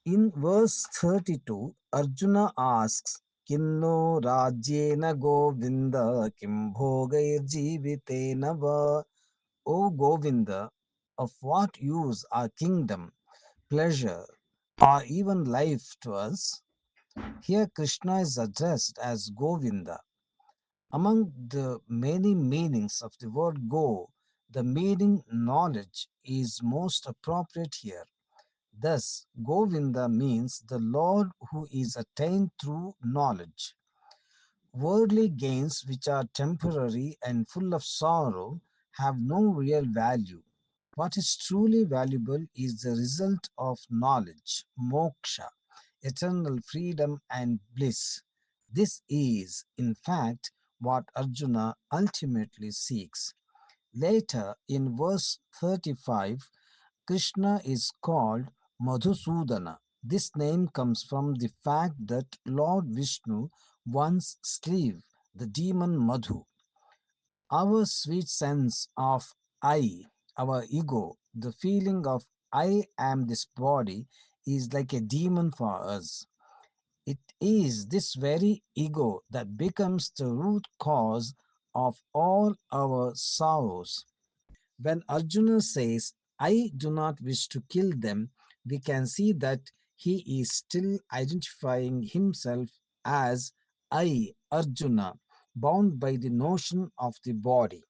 In verse 32, Arjuna asks, Kinno Rajyena Govinda Kim Bhogair Jivitena Va. O Govinda, of what use are kingdom, pleasure, or even life to us? Here Krishna is addressed as Govinda. Among the many meanings of the word go, the meaning knowledge is most appropriate here. Thus, Govinda means the Lord who is attained through knowledge. Worldly gains, which are temporary and full of sorrow, have no real value. What is truly valuable is the result of knowledge, moksha, eternal freedom and bliss. This is, in fact, what Arjuna ultimately seeks. Later, in verse 35, Krishna is called Madhusudana. This name comes from the fact that Lord Vishnu once slew the demon Madhu. Our sweet sense of I, our ego, the feeling of I am this body, is like a demon for us. It is this very ego that becomes the root cause of all our sorrows. When Arjuna says, I do not wish to kill them, we can see that he is still identifying himself as I, Arjuna, bound by the notion of the body.